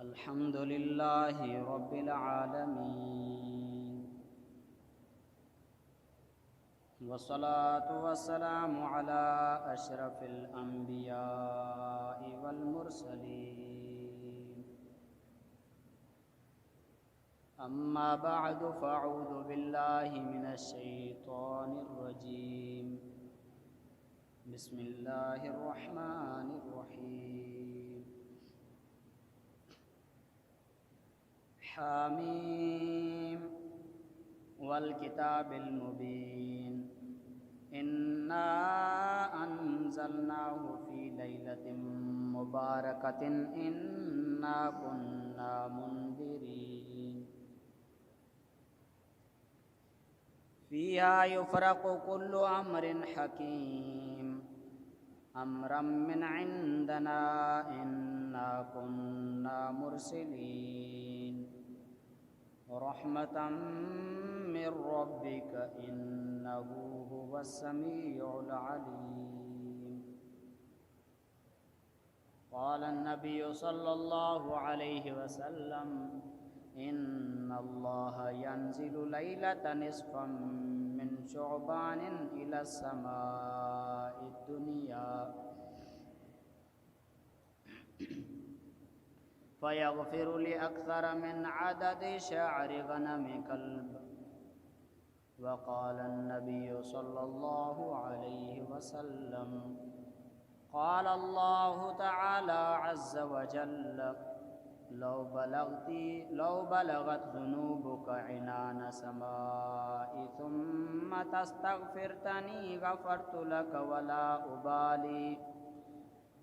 अल्हम्दुलिल्लाहि रब्बिल आलमीन वस्सलातु वस्सलामु अला अशरफिल अंबियाइ वल मुरसलीन अम्मा बअदु फ़अऊज़ु बिल्लाहि मिनश शैतानिर रजीम बिस्मिल्लाहिर रहमानिर रहीम हामीम वल किताबिल मुबीन इन्ना अंज़लनाहु फ़ी लैलतिन मुबारकतिन इन्ना कुन्ना मुंदिरीन फ़ीहा युफ़रक़ु कुल्लु अम्रिन हकीम अम्रम मिन इंदना इन्ना कुन्ना मुरसिलीन रहमतम मिर रब्बिक इन्नहु हुवस समीउल अलीम क़ाल अन्नबिय्यु सल्लल्लाहु अलैहि वसल्लम इन्नल्लाह यंज़िलु लैलतन निस्फ़म मिन शुअबानिन इला समाइद दुनिया फ़यग़फ़िरु लिअक्सर मिन अददि शअरि गनमि कल्ब वक़ाल अन्नबिय्यु सल्लल्लाहु अलैहि वसल्लम क़ाल अल्लाहु तआला अज़्ज़ व जल्ल लौ बलगत ज़ुनूबुका इनान समाइ थुम्मा तस्तग़फ़िरतनी गफ़रतु लक वला उबाली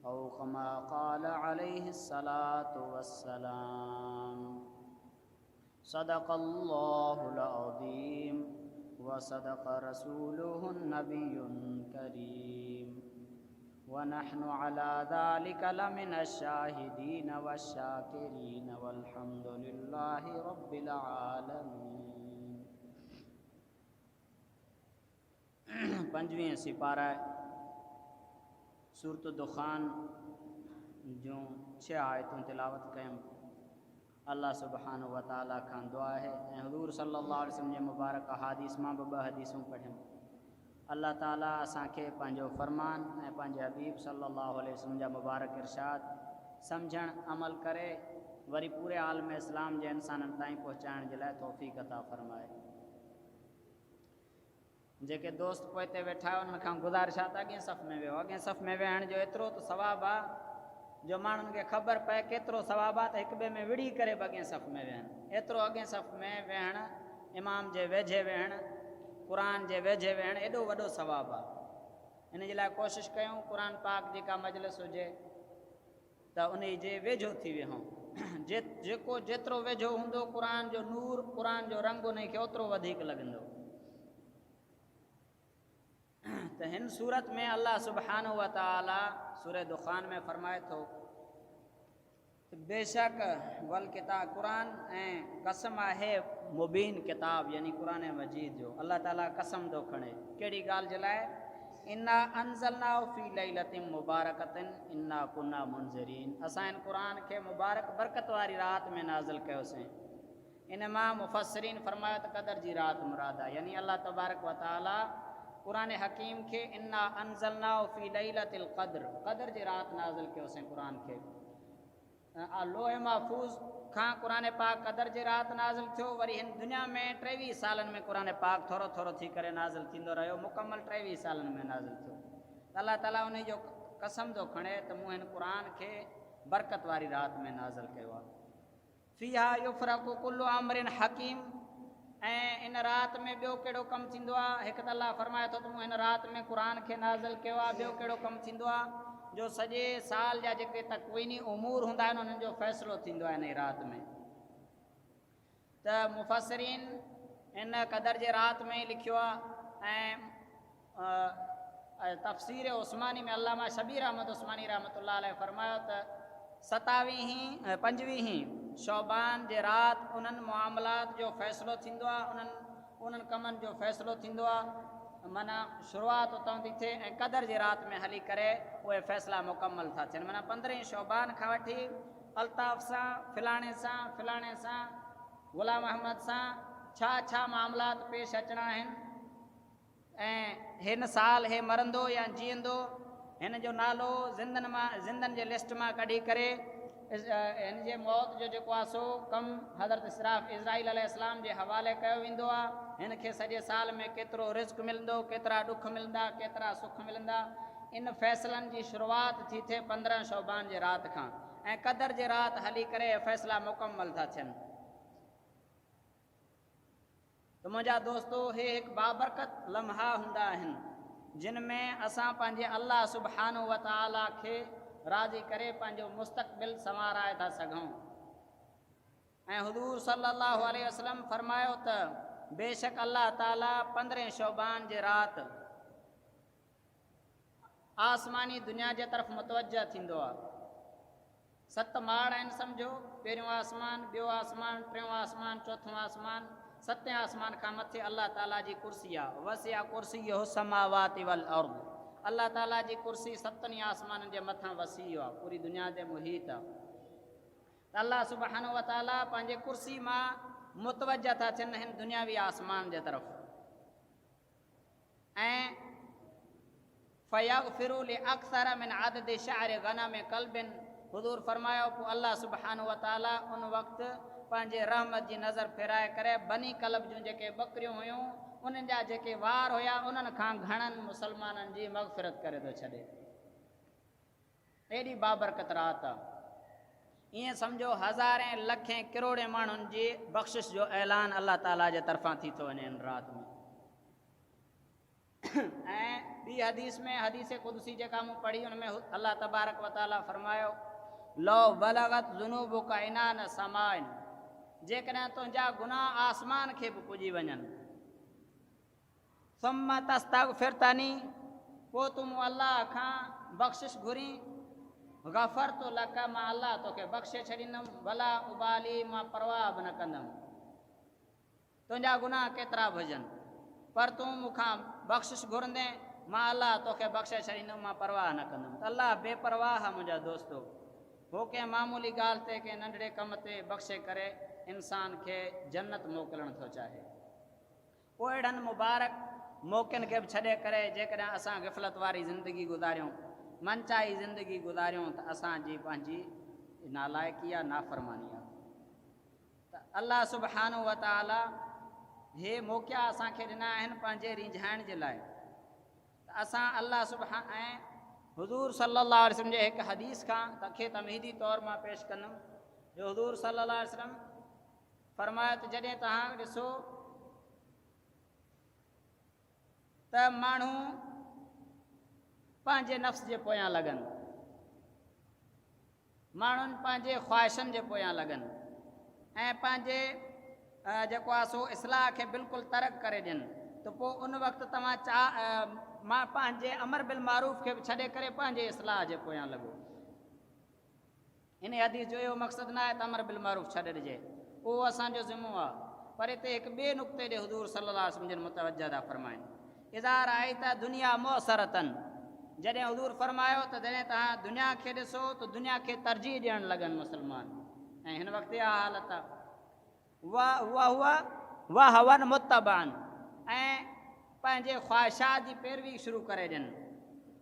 औ कमा क़ाल अलैहिस्सलातु वस्सलाम सदक़ल्लाहुल अज़ीम व सदक़ रसूलुहुन नबियुन करीम व नहनु अला ज़ालिका लमिनश शाहिदीन वश्शाकिरीन वल्हम्दुलिल्लाहि रब्बिल आलमीन। 5वीं सिपारा सूरत दुखान जो 6 आयतों तिलावत कयम। अल्लाह सुब्हानहु व तआला खां दुआ है ऐं हुज़ूर सल्लल्लाहु अलैहि वसल्लम जे मुबारक हदीस मां ॿ हदीसूं पढ़ियूं। अल्लाह ताला असांखे पंहिंजो फ़रमान ऐं पंहिंजे हबीब सल्लल्लाहु अलैहि वसल्लम जा मुबारक इरशाद सम्झण अमल करे वरी पूरे आलम इस्लाम जे इंसाननि ताईं पहुचाइण जे लाइ तौफ़ीक़ अता फ़रमाए। जेके दोस्त पोइ ते वेठा आहियो उन्हनि खां गुज़ारिश आहे त अॻे सफ़ में वियो। अॻे सफ़ में वेहण जो एतिरो त सवाबु आहे जो माण्हुनि खे ख़बर पए केतिरो सवाबु आहे त हिक ॿिए में विड़ी करे बि अॻे सफ़ में वेहनि। एतिरो अॻे सफ़ में वेहण, इमाम जे वेझे वेहण, क़ुरान जे वेझे वेहण एॾो वॾो सवाबु आहे। इन जे लाइ कोशिशि कयूं क़ुरान पाक जेका मजलिस हुजे त उन जे वेझो थी वेहूं। जेको जेतिरो वेझो हूंदो क़ुरान जो नूर, क़ुरान जो रंग उन खे ओतिरो वधीक लॻंदो। त हिन सूरत में अल्लाह सुब्हानहु व तआला सूरह दुखान में फरमाए थो बेशक वल किताब क़ुरान ऐं कसम आहे मुबीन किताब यानी क़ुरान मजीद जो। अल्लाह ताला कसम थो खणे कहिड़ी ॻाल्हि जे लाइ? इन्ना अंज़लनाहु फ़ी लैलतिन मुबारकतिन इन्ना कुन्ना मुंज़िरीन। असां इन क़ुरान खे मुबारक बरकत वारी राति में नाज़िल कयोसीं। इन मां मुफ़स्सिरीन फरमायो त क़दर जी राति मुराद आहे यानी अल्लाह तबारक व तआला क़ुरान हकीम खे इन्ना अंज़लनाहु फ़ी लैलतिल क़द्र क़द्र जी राति नाज़िल कयोसीं क़ुरान खे। लोह महफूज़ खां क़ुरान पाक क़द्र जी राति नाज़िल थियो। वरी हिन दुनिया में 23 सालनि में क़ुरान पाक थोरो थोरो थी करे नाज़िल थींदो रहियो। मुकमल 23 सालनि में नाज़िल थियो। अल्लाह ताला उन जो कसम थो खणे त मूं हिन क़ुरान खे बरकत वारी राति में नाज़िल कयो आहे। फ़ीहा युफ़रक़ु कुल्लु अम्रिन हकीम। ऐं इन राति में ॿियो कहिड़ो कमु थींदो आहे? हिकु त अल्लाह फरमाए थो त मूं हिन राति में क़ुरान खे नाज़िल कयो आहे। ॿियो कहिड़ो कमु थींदो आहे? जो सॼे साल जा जेके तकवीनी उमूर हूंदा आहिनि उन्हनि जो फ़ैसिलो थींदो आहे इन राति में। त मुफ़स्सिरीन इन क़दर जे राति में लिखियो आहे। ऐं तफ़सीर उस्मानी में अल्लामा शबीर अहमद उस्मानी रहमतुल्लाह अलैह फरमायो त 25 शौबान जे राति उन्हनि मामलात जो फ़ैसिलो थींदो आहे, उन्हनि कमनि जो फ़ैसिलो थींदो आहे। माना शुरूआत उतां थी थिए ऐं क़दर जी राति में हली करे उहे फ़ैसिला मुकमल था थियनि। माना 15 शौबान खां वठी अल्ताफ़ सां, फिलाणे सां, ग़ुलाम अहमद सां छा छा मामलात पेश अचणा आहिनि ऐं हिन साल हे मरंदो या जीअंदो, हिन जो नालो ज़िंदनि जे लिस्ट मां कढी करे हिन जे मौत जो जेको आहे सो कमु हज़रत इस्राफ़ इज़राइल अलैहिस्सलाम जे हवाले कयो वेंदो आहे। हिन खे सॼे साल में केतिरो रिज़्क़ मिलंदो, केतिरा ॾुख मिलंदा, केतिरा सुख मिलंदा, इन फ़ैसिलनि जी शुरूआति थी थिए 15 शौबान जे राति खां ऐं क़दर जे राति हली करे फ़ैसिला मुकमल था थियनि। त मुंहिंजा दोस्तो, हे हिकु बाबरकत लम्हा हूंदा आहिनि जिन में असां पंहिंजे अल्लाह सुब्हानो व तआला खे राज़ी करे पंहिंजो मुस्तक़बिल संवाराए था सघूं। ऐं हुज़ूर सल्लल्लाहु अलैहि वसल्लम फरमायो त बेशक अल्लाह ताला 15 शौबान जे राति आसमानी दुनिया जे तरफ़ मुतवजा थींदो आहे। 7 माड़ आहिनि सम्झो, पहिरियों आसमान, ॿियो आसमान, टियों आसमान, चौथों आसमान, 7 आसमान खां मथे अल्लाह ताला जी कुर्सी आहे। वसिया कुर्सीयुहु समावाति वल अर्द, अल्लाह ताला जी कुर्सी 7 आसमाननि जे मथां वसी आहे, पूरी दुनिया ते मुहीत आहे। त अल्लाह सुब्हानो व तआला पंहिंजे कुर्सी मां मुतवजा था थियनि हिन दुनियावी आसमान जे तरफ़ ऐं फ़यग़फ़िरु लिअक्सर मिन अदद शअर गनम कल्बिन, हुज़ूर फरमायो पोइ अल्लाह सुब्हानो व तआला उन वक़्तु पंहिंजे रहमत जी नज़र फेराए करे बनी कलब जूं जेके बकरियूं हुयूं उन्हनि जा जेके वार हुया उन्हनि खां घणनि मुसलमाननि जी मग़फ़िरत करे थो छॾे। एॾी बाबरकत रात आहे। ईअं सम्झो हज़ारें लखें किरोड़े माण्हुनि जी बख़्शिश जो ऐलान अल्लाह ताला जे तरफ़ां थी थो वञे हिन राति में। ऐं ॿी हदीस में हदीस क़ुदसी जेका मूं पढ़ी उन में अल्लाह तबारक व तआला फरमायो लो बलगत ज़ुनूबुका इनान समाइन, जेकॾहिं तुंहिंजा गुनाह आसमान खे बि पुॼी वञनि, सुम्मा तस्तग़फिरतनी, पोइ तूं मूं अल्लाह खां बख़्शिश घुरी, ग़फ़रतु लक, मां अल्लाह तोखे बख़्शे छॾींदुमि, भला उबाली, मां परवाह बि न कंदुमि तुंहिंजा गुनाह केतिरा बि हुजनि, पर तूं मूंखां बख़्शिश घुरंदे मां अल्लाह तोखे बख़्शे छॾींदुमि, मां परवाह न कंदुमि। त अल्लाह बेपरवाह आहे मुंहिंजा दोस्तो, हो कंहिं मामूली ॻाल्हि ते कंहिं नंढड़े कम ते बख़्शे करे इंसान खे जन्नत मोकिलणु थो चाहे। पोइ अहिड़नि मुबारक मौक़नि खे बि छॾे करे जेकॾहिं असां ग़फ़लत वारी ज़िंदगी गुज़ारियूं, मनचाही ज़िंदगी गुज़ारियूं, त असांजी पंहिंजी नालाइकी आहे, नाफ़रमानी आहे। त अल्लाह सुब्हानो व तआला हे मौक़िया असांखे ॾिना आहिनि पंहिंजे रिझाइण जे लाइ। त असां अल्लाह सुब्हान ऐं हुज़ूर सल्लल्लाहु अलैहि वसल्लम जे हिकु हदीस खां तखे तमहीदी तौर मां पेश कंदुमि, जो हुज़ूर सल्लल्लाहु अलैहि वसल्लम फरमायो त जॾहिं तव्हां ॾिसो त माण्हू पंहिंजे नफ़्स जे पोयां लॻनि, माण्हुनि पंहिंजे ख़्वाहिशनि जे पोयां लॻनि ऐं पंहिंजे जेको आहे सो इस्लाह खे बिल्कुलु तर्क करे ॾियनि, त पोइ उन वक़्तु तव्हां मां पंहिंजे अमर बिल मारूफ़ खे बि छॾे करे पंहिंजे इस्लाह जे पोयां लॻो। इन हदीस जो इहो मक़सदु न आहे त अमर बिल मारूफ़ छॾे ॾिजे, उहो असांजो ज़िम्मो आहे, पर हिते हिकु ॿिए नुक़्ते ॾे हुज़ूर सल्लल्लाहु अलैहि वसल्लम जिन मुतवजा था फरमाइनि, इज़ार आई त दुनिया मुअसरतन, जॾहिं हुज़ूर फरमायो त जॾहिं तव्हां दुनिया खे ॾिसो त दुनिया खे तरजीह ॾियणु लॻनि मुस्लमान। ऐं हिन वक़्तु इहा हालत आहे, वाह हवन मुतबान, ऐं पंहिंजे ख़्वाहिशात जी पैरवी शुरू करे ॾियनि,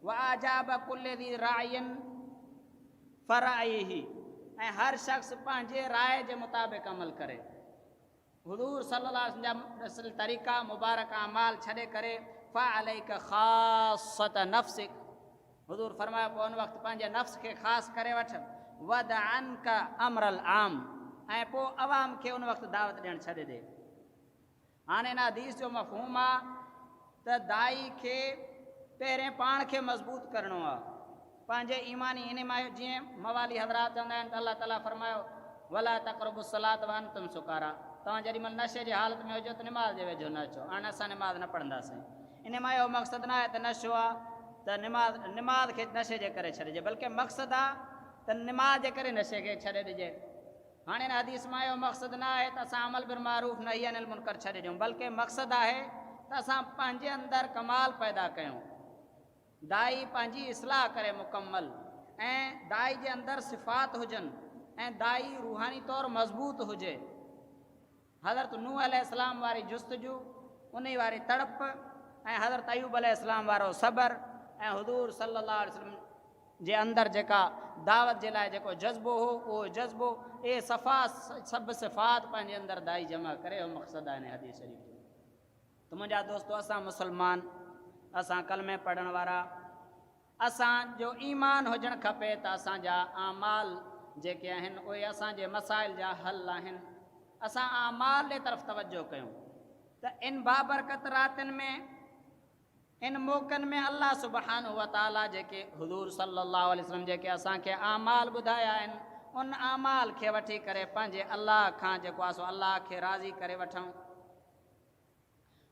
वाजाब कुल्ले दी रायन फराइही, ऐं हर शख़्स पंहिंजे राय जे मुताबिक़ अमल करे। हुज़ूर सल्लल्लाहु अलैहि वसल्लम जा तरीक़ा मुबारक अमाल छॾे करे फ़अलैक ख़ासत नफ़्सिक, हुज़ूर फरमायो पोइ उन वक़्तु पंहिंजे नफ़्स खे ख़ासि करे वठि, वद अनका अमरल आम, ऐं पोइ अवाम खे उन वक़्तु दावत ॾियणु छॾे ॾे। हाणे हिन हदीस जो मफ़हूम आहे त दाई खे पहिरें पाण खे मज़बूत करिणो आहे, पंहिंजे ईमानी इन मां जीअं मवाली हज़रात चवंदा आहिनि त अल्लाह ताला फरमायो वला तक़रबु सलात व अंतुम सुकारा, तव्हां जेॾीमहिल नशे जी हालत में हुजो त निमाज़ जे वेझो न अचो। हाणे असां निमाज़ न पढ़ंदासीं, इन मां इहो मक़सदु न आहे त नशो आहे त निमाज़ खे नशे जे करे छॾिजे, बल्कि मक़सदु आहे त निमाज़ जे करे नशे खे छॾे ॾिजे। हाणे हिन हदीस मां इहो मक़सदु न आहे त असां अमल बिल मारूफ़ नही अनिल मुनकर छॾे ॾियूं, बल्कि मक़सदु आहे त असां पंहिंजे अंदरि कमाल पैदा कयूं, दाई पंहिंजी इस्लाह करे मुकमल, ऐं दाई जे अंदरि सिफ़ात हुजनि ऐं दाई रूहानी तौरु मज़बूत हुजे। हज़रत नूह अलैहिस्सलाम वारी जुस्तजू, उन वारी तड़प, ऐं हज़रत अयूब अलैहिस्सलाम वारो सबर, ऐं हुज़ूर सल्लल्लाहु अलैहि वसल्लम जे अंदरि जेका दावत जे लाइ जेको जज़्बो हो, उहो जज़्बो ए सफ़ा सभु सिफ़ात पंहिंजे अंदरि दाई जमा करे, उहो मक़सदु आहे हिन हदीस शरीफ़ जो। त मुंहिंजा दोस्तो, असां मुस्लमान, असां कलमे पढ़ण वारा, असांजो ईमान हुजणु खपे त असांजा आमाल जेके आहिनि उहे असांजे मसाइल जा हल आहिनि। असां आमाल जे तरफ़ तवजो कयूं त इन बाबरकत रातिनि में, इन मौक़नि में अल्लाह सुब्हानहु व तआला जेके हुज़ूर सल्लल्लाहु अलैहि वसल्लम जेके असांखे आमाल ॿुधाया आहिनि, उन आमाल खे वठी करे पंहिंजे अल्लाह खां जेको आहे सो अल्लाह खे राज़ी करे वठूं।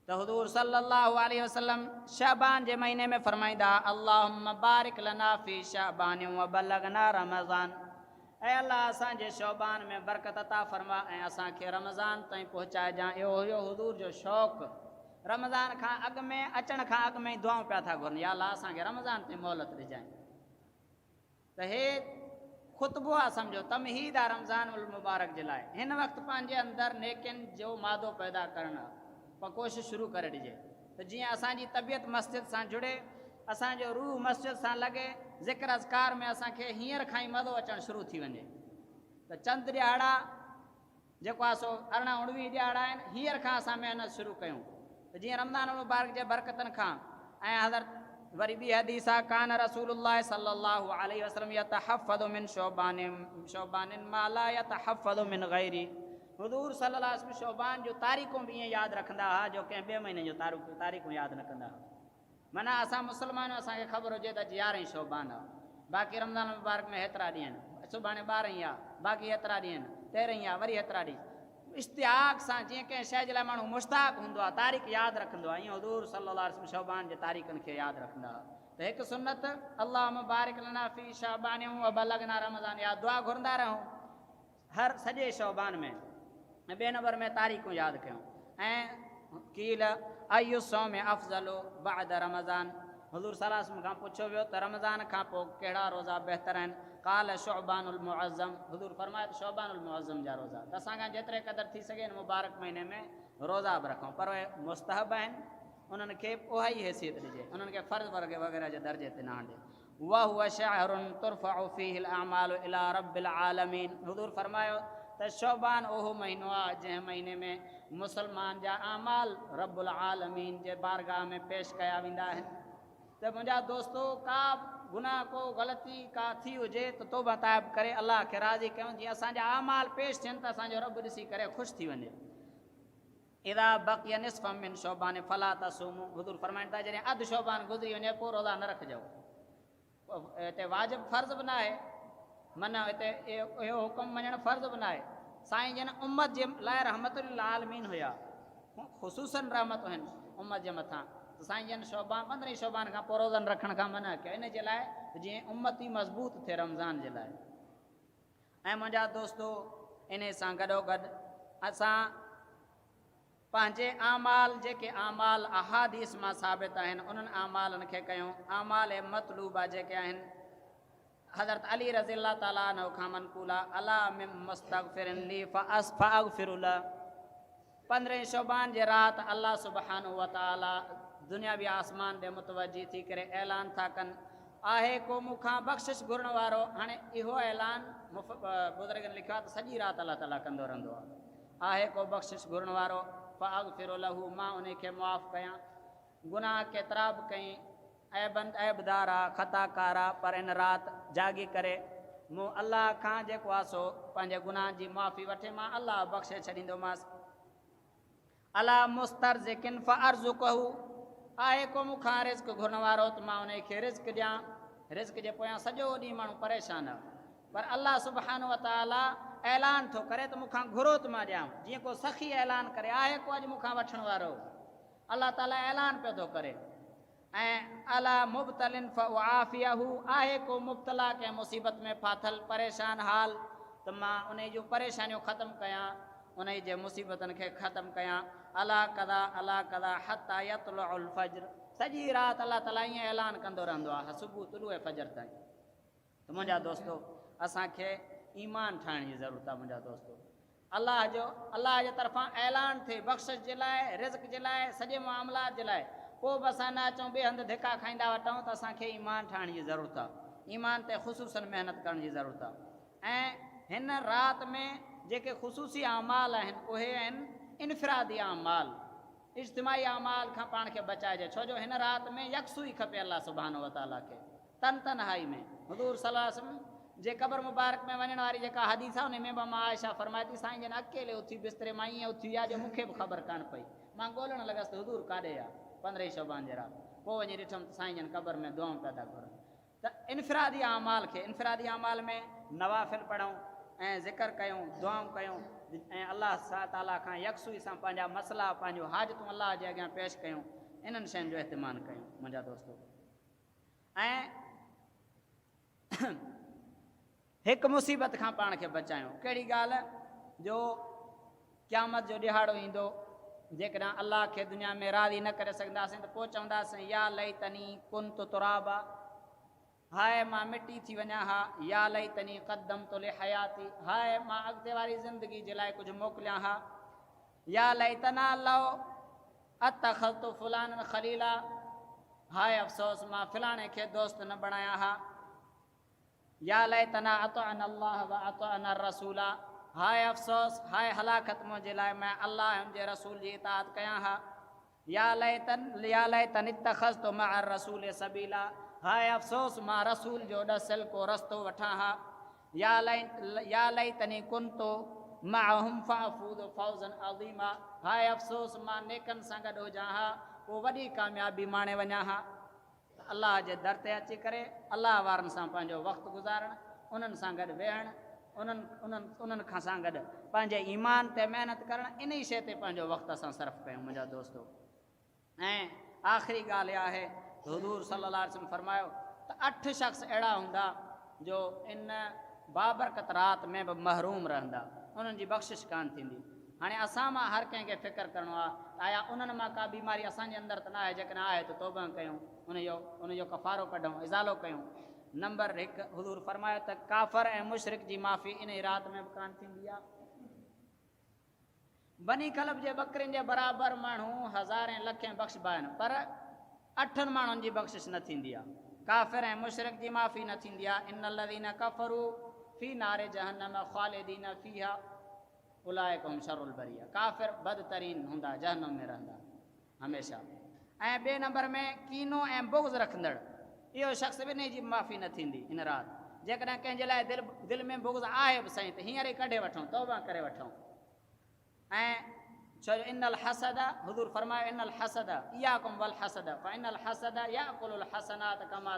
त हुज़ूर सल्लल्लाहु अलैहि वसल्लम शाबान जे महीने में फरमाईंदा, अल्लाहुम्मा बारिक लना फी शाबान व बल्लगना रमज़ान। ऐं अल्लाह असांजे शोबान में बरकत अता फरमा ऐं असांखे रमज़ान ताईं पहुचाइजांइ। इहो हुयो हुज़ूर जो शौक़ु। रमज़ान खां अॻु में, अचण खां अॻु में ई दुआऊं पिया था घुरनि, या अल्लाह असांखे रमज़ान ताईं मोहलत ॾिजांइ। त हे ख़ुतबो आहे, सम्झो तमहीद आहे रमज़ान उल मुबारक जे लाइ। हिन वक़्तु पंहिंजे अंदरि नेकिन जो मादो पैदा करणु आहे, पर कोशिशि शुरू करे ॾिजे त जीअं असांजी तबियत मस्जिद सां जुड़े, असांजो रूह मस्जिद सां लॻे, ज़िक्र अज़कार में असांखे हींअर खां ई मज़ो अचणु शुरू थी वञे। त चंद ॾियारा जेको आहे सो 18-19 ॾियारा आहिनि, हींअर खां असां महिनत शुरू कयूं त जीअं रमज़ान मुबारक जे बरकतनि खां। ऐं हज़रत वरी ॿी हदीस आहे, कान रसूलुल्लाह सल्लल्लाहु अलैहि वसल्लम यतहफ़्फ़ज़ु मिन शोबानिन मा ला यतहफ़्फ़ज़ु मिन गैरी। हुज़ूर सल्लल्लाहु अलैहि वसल्लम शोबान जो तारीख़ूं बि ईअं यादि रखंदा हुआ जो कंहिं ॿिए महीने जो तारीख़ूं यादि न कंदा हुआ। माना असां मुस्लमान, असांखे ख़बर हुजे त 11 शोबान आहे, बाक़ी रमज़ान मुबारक में हेतिरा ॾींहं आहिनि, सुभाणे 12 आहे, बाक़ी हेतिरा ॾींहं आहिनि, 13 आहे, वरी हेतिरा ॾींहं। इश्तियाक सां जीअं कंहिं शइ जे लाइ माण्हू मुश्ताक हूंदो आहे, तारीख़ यादि रखंदो आहे, ईअं हुज़ूर सल्लल्लाहु अलैहि वसल्लम शोबान जे तारीख़नि खे यादि रखंदा हुआ। त हिकु सुन्नत, अल्लाहुम्मा बारिक लना फी शाबान व बल्लगना रमज़ान, या दुआ घुरंदा रहूं हर सॼे शोबान में। ऐं ॿिए नंबर में तारीख़ूं यादि कयूं। ऐं कील अय्यु सौम अफ़ज़लु बअद रमज़ान, हुज़ूर सल्लल्लाहु अलैहि वसल्लम खां पुछियो वियो त रमज़ान खां पोइ कहिड़ा रोज़ा बहितर आहिनि। काल शोबानुल मुअज़्ज़म, हुज़ूर फरमाए त शोबानुल मुअज़्ज़म जा रोज़ा। त असांखां जेतिरे क़दुरु थी सघे मुबारक महीने में रोज़ा बि रखूं, पर उहे मुस्तहब आहिनि, उन्हनि खे उहा ई हैसियत ॾिजे, उन्हनि खे फ़र्ज़ वग़ैरह जे दर्जे ते न आणे। वहुव शहरुन तुरफ़उ फ़ीहिल अअमालु इला रब्बिल आलमीन, हुज़ूर फरमायो त शोबान उहो महीनो आहे जंहिं महीने में मुस्लमान जा आमाल रब्बुल आलमीन जे बारगाह में पेश कया वेंदा आहिनि। त मुंहिंजा दोस्तो, का गुनाह को ग़लती का थी हुजे त तौबा ताइब करे अलाह खे राज़ी कयूं, जीअं असांजा आमाल पेश थियनि त असांजो रब ॾिसी करे ख़ुशि थी वञे। इदा बक़िया निस्फ़ मिन शोबान फला तसूमू, हुज़ूर फरमाइनि था जॾहिं अधु शोबान गुज़री वञे पोइ रोज़ा न रखिजो। हिते वाजिब फ़र्ज़ बि न आहे, माना हिते इहो हुकुम मञणु फ़र्ज़ बि न आहे। साईं जन उम्मत जे लाइ रहमतुल आलमीन हुया, ख़ुसूसन रहमत आहिनि उम्मत जे मथां। त साईं जन शोबान 15 शोबान खां पोइ रोज़नि रखण खां मना कयो, इन जे लाइ जीअं उम्मत ई मज़बूत थिए रमज़ान जे लाइ। ऐं मुंहिंजा दोस्तो, इन सां गॾोगॾु असां पंहिंजे आमाल, जेके आमाल अहादीस मां साबित आहिनि, उन्हनि आमालनि खे कयूं। आमाल मतलूबा जेके आहिनि, हज़रत अली रज़ी अल्लाह ताला अन्हु खां मनक़ूला, अला मिन मुस्तग़फ़िरिन ली फ़अग़फ़िरु लह। 15 शोबान जे राति अल्लाह सुब्हानहु व तआला दुनियावी आसमान ॾे मुतवजी थी करे ऐलान था कनि, आहे को मूंखां बख़्शिश घुरण वारो। हाणे इहो ऐलान बुज़ुर्गनि लिखियो आहे त सॼी राति अल्लाह ताला कंदो रहंदो आहे को बख़्शिश घुरण वारो, फ़अग़फ़िरु लहू, मां उन खे मुआफ़ कयां। गुनाह केतिरा बि कई, ऐबदार आहे, ख़ताकार आहे, पर इन राति जागी करे मूं अल्लाह खां जेको आहे सो पंहिंजे गुनाह जी मुआफ़ी वठे, मां अल्लाह बख़्शे छॾींदोमांसि। अला मुस्तरज़िकिन फ़अरज़ुक़हू, आहे को मूंखां रिज़्क़ घुरण वारो त मां उन खे रिज़्क़ ॾियां। रिज़्क़ जे पोयां सॼो ॾींहुं माण्हू परेशान आहे, पर अल्लाह सुब्हानहु व तआला ऐलान थो करे त मूंखां घुरो त मां ॾियां। जीअं को सखी ऐलान करे, आहे को अॼु मूंखां वठण वारो, अल्लाह ताला ऐलान पियो थो करे। ऐं अला मुब्तलिन फ़उआफ़ियहू, आहे को मुब्तला कंहिं मुसीबत में फाथल परेशान हाल, त मां उन जूं परेशानियूं ख़तमु कयां, उन जे मुसीबतनि खे ख़तमु कयां। अला कदा हत्ता यतलुल फ़ज्र, सॼी राति अल्लाह ताला ईअं ऐलान कंदो रहंदो आहे सुबुह तुलूए फ़जर ताईं। त मुंहिंजा दोस्तो, असांखे ईमान ठाहिण जी ज़रूरत आहे मुंहिंजा दोस्तो। अल्लाह जे तरफ़ां ऐलान थिए बख़्शिश जे लाइ, रिज़्क़ जे लाइ, सॼे मामलात जे लाइ, पोइ बि असां न अचूं ॿिए हंधि धिका खाईंदा वठूं त असांखे ईमान ठाहिण जी ज़रूरत आहे। ईमान ते ख़ुसूसन महिनत करण जी ज़रूरत आहे। ऐं हिन राति में जेके ख़ुसूसी अमाल आहिनि उहे आहिनि इनफ़िरादी अमाल, इज्तिमाही अमाल खां पाण खे बचाइजे। छो जो हिन राति में यकसूई खपे अल्लाह सुब्हानो व तआला खे। तनहाई में हुज़ूर सल्लल्लाहु अलैहि वसल्लम जे क़ब्र मुबारक में वञण वारी जेका हदीस आहे उन में बि मां आयशा फरमाए थी साईं जन अकेले उथी बिस्तरे मां ईअं उथी विया जो मूंखे बि ख़बर कान पई। मां ॻोल्हण लॻसि त हुज़ूर काॾे आहे 15 शबान जे राति। पोइ वञी ॾिठुमि त साईं जन क़ब्र में दुआऊं पिया था घुरनि। त इनफ़िरादी अमाल खे, इनफ़िरादी अमाल में नवाफ़िल पढ़ूं ऐं ज़िक्र कयूं, दुआऊं कयूं ऐं अल्लाह ताला खां यकसूई सां पंहिंजा मसला, पंहिंजूं हाजतूं अल्लाह जे अॻियां पेश कयूं। इन्हनि शयुनि जो इस्तेमालु कयूं मुंहिंजा दोस्तो। ऐं हिकु मुसीबत खां पाण खे बचायूं। कहिड़ी ॻाल्हि जो क़यामत जो ॾिहाड़ो ईंदो, जेकॾहिं अल्लाह खे दुनिया में राज़ी न करे सघंदासीं त पोइ चवंदासीं या लई तनी कुन तो तुराबा, हाय मां मिटी थी वञा हा, या लई तनी क़दम तो ले हयाती, हाय मां अॻिते वारी ज़िंदगी जे लाइ कुझु मोकिलियां हा, या लई तना लो अतख़ल्तु फुलानन ख़लीला, हाय अफ़सोस मां फ़िलाणे खे दोस्त न बणाया हा, या लई तना अतअन अल्लाह व अतअन रसूला, हाय अफ़सोस, हाय हलाकत मुंहिंजे लाइ मैं अल्लाह ऐं उनजे रसूल जी इताअत कयां हा, या लैतन इत्तख़ज़्तु मअ रसूल सबीला, हाय अफ़सोस मां रसूल जो ॾसियल को रस्तो वठां हा, या लैतनी कुन्तु मअहुम फ़अफ़ूज़ फ़ौज़न अज़ीमा, हाय अफ़सोस मां नेकनि सां गॾु हुजां हा, पोइ वॾी कामयाबी माणे वञा हा। अल्लाह जे दर ते अची करे अल्लाह वारनि सां पंहिंजो वक़्तु गुज़ारणु, उन्हनि सां गॾु वेहणु, उन्हनि खां सां गॾु पंहिंजे ईमान ते महिनत करणु, इन ई शइ ते पंहिंजो वक़्तु असां सर्फ़ कयूं मुंहिंजा दोस्तो। ऐं आख़िरी ॻाल्हि इहा आहे, हुज़ूर सल्लल्लाहु अलैहि वसल्लम फरमायो त 8 शख़्स अहिड़ा हूंदा जो इन बाबरकत राति में बि महरूम रहंदा, उन्हनि जी बख़्शिश कान थींदी। हाणे असां मां हर कंहिंखे फ़िक्र करिणो आहे त आया उन्हनि मां का बीमारी असांजे अंदरि त न आहे, जेकॾहिं आहे त तौबा कयूं, उनजो कफ़ारो कढूं, इज़ालो कयूं। नंबर 1 हुज़ूर फरमायो त काफ़र ऐं मुशरिक जी माफ़ी इन ई राति में बि कान थींदी आहे। बनी कलब जे बकरिन जे बराबरि माण्हू हज़ारें लखें बख़्शबा आहिनि, पर 8 माण्हुनि जी बख़्शिश न थींदी आहे। काफ़िर ऐं मुशरिक जी माफ़ी न थींदी आहे। इन्नल लज़ीना कफ़रू फ़ी नारे जहन्नम ख़ालिदीन फ़ीहा उलाइका हुम शरुल बरिया, काफ़िर बदतरीन हूंदा, जहन्नम में रहंदा हमेशह। ऐं ॿिए नंबर में कीनो ऐं बुग़्ज़ रखंदड़, इहो शख़्स बि इन जी माफ़ी न थींदी इन राति। जेकॾहिं कंहिंजे लाइ दिलि में बुग़्ज़ आहे बि सही त हींअर ई कढे वठूं, तौबा करे वठूं। ऐं छो जो इनल हसद, हुज़ूर फरमायो इनल हसद इयाकुम वल हसद फ इनल हसद याकुलुल हसनात कमा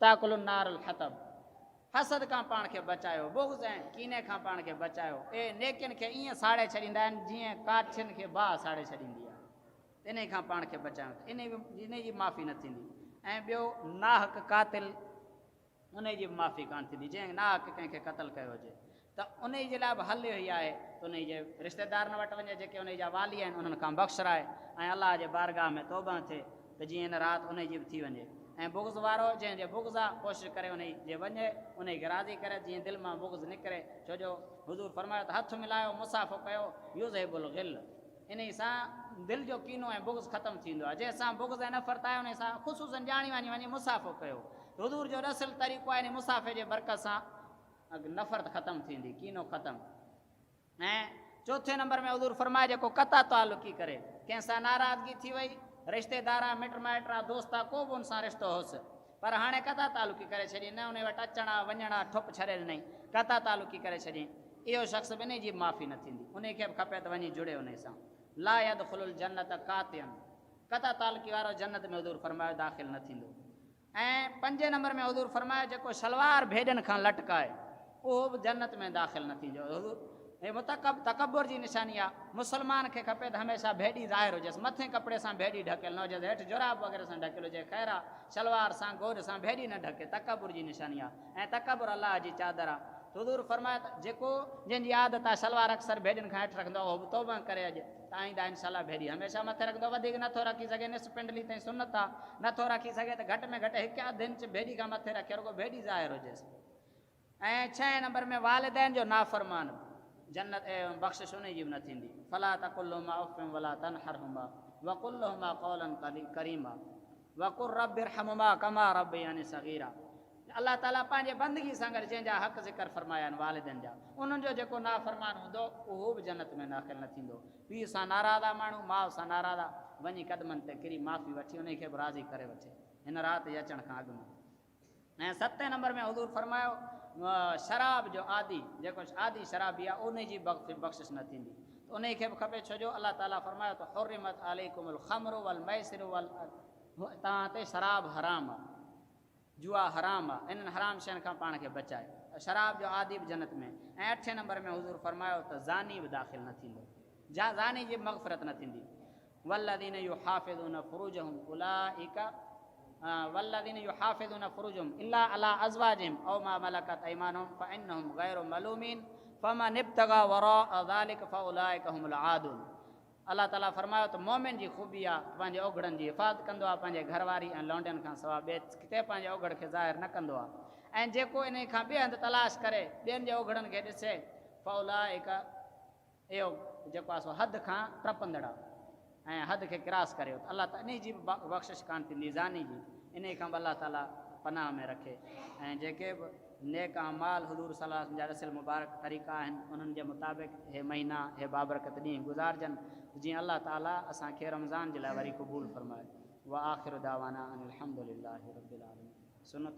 ताकुलुन नारुल हतब, हसद खां पाण खे बचायो, बुग़्ज़ ऐं कीने खां पाण खे बचायो। नेकियुनि खे ईअं साड़े छॾींदा आहिनि जीअं काठियुनि खे बाहि साड़े छॾींदी आहे, इन खां पाण खे बचायूं, इन जी माफ़ी न थींदी। ऐं ॿियो नाहक कातिल, उन जी बि माफ़ी कान थींदी, जंहिं नाहक कंहिंखे क़तलु कयो हुजे त उन जे लाइ बि हल इहो ई आहे त उन जे रिश्तेदारनि वटि वञे, जेके उन जा वाली आहिनि, उन्हनि खां बख़्शराए ऐं अलाह जे बारगाह में तौबा थिए त जीअं हिन राति उन जी बि थी वञे। ऐं बुग़्ज़ वारो जंहिंजे बुग़्ज़ आहे कोशिशि करे उन जे वञे, उन खे राज़ी करे, जीअं दिलि मां बुग़्ज़ निकिरे। छो जो हुज़ूर फरमायो त हथु मिलायो, मुसाफ़ो कयो, युज़हिबुल ग़िल, इन सां दिलि जो कीनो ऐं बुग़्ज़ ख़तमु थींदो आहे। जंहिंसां बुग़्ज़ ऐं नफ़रत आहे उन सां ख़ुशूसन ॼाणी वञी मुसाफ़ो कयो। हुज़ूर जो रसियल तरीक़ो आहे, इन मुसाफ़े जे बरकत सां नफ़रत ख़तमु थींदी, कीनो ख़तमु। ऐं चौथे नंबर में हुज़ूर फरमाए जेको क़ता तालुक़ी करे, कंहिंसां नाराज़गी थी वई, रिश्तेदार मिट माइट दोस्त आहे, को बि उन सां रिश्तो हुअसि, पर हाणे क़ता तालुक़ी करे छॾी, न उन वटि अचणु आहे वञणु आहे, ठुप छॾे ॾिनई, क़ता तालुक़ी करे छॾी, इहो शख़्स बि इन जी माफ़ी न थींदी। उन खे बि खपे त वञी जुड़े उन सां। ला यदखुलुल जन्नत कातियन, क़ता तालुक़ी वारो जन्नत में हुज़ूर फरमायो दाख़िल न थींदो। ऐं 5 नंबर में हुज़ूर फरमायो जेको शलवार भेॾनि खां लटकाए, उहो बि जन्नत में दाख़िल न थींदो। हे तकबुर जी निशानी आहे। मुस्लमान खे खपे त हमेशह भेॾी ज़ाहिर हुजेसि, मथे कपिड़े सां भेॾी ढकियल न हुजेसि, हेठि जुराब वग़ैरह सां ढकियल हुजे, ख़ैर आहे, शलवार सां गोर सां भेॾी न ढके, तकबुर जी निशानी आहे। ऐं तकबुर अलाह जी चादर आहे। हुज़ूर फरमायो त जेको जंहिंजी आदत आहे शलवार अक्सर भेॾियुनि खां हेठि रखंदो, उहो बि तौबा करे अॼु त आईंदा इनशाला भेॾी हमेशह मथे रखंदो, वधीक नथो रखी सघे, निस पिंडली ताईं सुनत आहे, नथो रखी सघे त घटि में घटि 1 अधु इंच भेॾी खां मथे रखे, रुॻो भेॾी ज़ाहिर हुजेसि। ऐं 6 नंबर में वालिदैन जो नाफ़रमान जन्नत बख़्शिश उन जी बि न थींदी। फला तकुल्लुहुमा उफ़्फ़िन वला तनहरहुमा वक़ुल लहुमा क़ौलन करीमा वक़ुर रब्बिरहमुमा कमा रब्बयानी सग़ीरा। अल्लाह ताला पंहिंजे बंदगी सां गॾु जंहिंजा हक़ ज़िक्र फरमाया आहिनि वालिदनि जा, उन्हनि जो जेको नाफ़रमान हूंदो उहो बि जन्नत में दाख़िल न थींदो। पीउ सां नाराज़ आहे माण्हू, माउ सां नाराज़ आहे, वञी क़दमनि ते किरी माफ़ी वठी उन खे बि राज़ी करे वठे हिन राति जे अचण खां अॻु में। ऐं 7 नंबर में हुज़ूर फरमायो शराब जो आदि जेको आदि शराबी आहे उन जी बख़्शिश न थींदी। त उन खे बि खपे, छो जो अलाह ताला फरमायो त हुर्रिमत अलैकुमुल ख़म्रु वल मैसिरु वल, तव्हां ते शराब हराम आहे, जुआ हराम आहे, इन्हनि हराम शयुनि खां पाण खे बचाए। शराब जो आदि बि जन्नत में। ऐं 8 नंबर में हुज़ूर फरमायो त ज़ानी बि दाख़िल न थींदो, ज़ानी जी मग़फ़िरत न थींदी। वल्लज़ीन युहाफ़िज़ून फ़ुरूजहुम उलाइका वल्लज़ीन युहाफ़िज़ून फ़ुरूजहुम इल्ला अला अज़वाजिहिम औ मा मलकत अयमानुहुम फ़इन्नहुम गैरु मलूमीन फ़मन इब्तग़ा वराअ ज़ालिक फ़उलाइका हुमुल आदून। अल्लाह ताला फरमायो त मोमिन जी ख़ूबी आहे पंहिंजे ओघड़नि जी हिफ़ाज़त कंदो आहे, पंहिंजे घरवारी ऐं लौंडियुनि खां सवाइ ॿिए किथे पंहिंजे ओघड़ खे ज़ाहिर न कंदो आहे। ऐं जेको इन खां ॿिए हंधि तलाश करे ॿियनि जे ओघड़नि खे ॾिसे फ़उलाइका, इहो जेको आहे सो हद खां टपंदड़ आहे ऐं हद खे क्रास करे, अल्लाह ताला इन जी बि बख़्शिश कान थींदी ज़ानी जी। इन खां बि अल्लाह ताला पनाह में रखे। ऐं जेके बि नेक अमाल हुज़ूर सल्लल्लाहु अलैहि वसल्लम जा रसिल मुबारक तरीक़ा आहिनि उन्हनि जे मुताबिक़ हे महीना हे बाबरकत ॾींहुं गुज़ारजनि, जीअं अल्लाह ताला असांखे रमज़ान जे लाइ वरी क़बूल फरमाए। व आख़िर दावाना अनिल हम्दुलिल्लाहि रब्बिल आलमीन। सुन्नत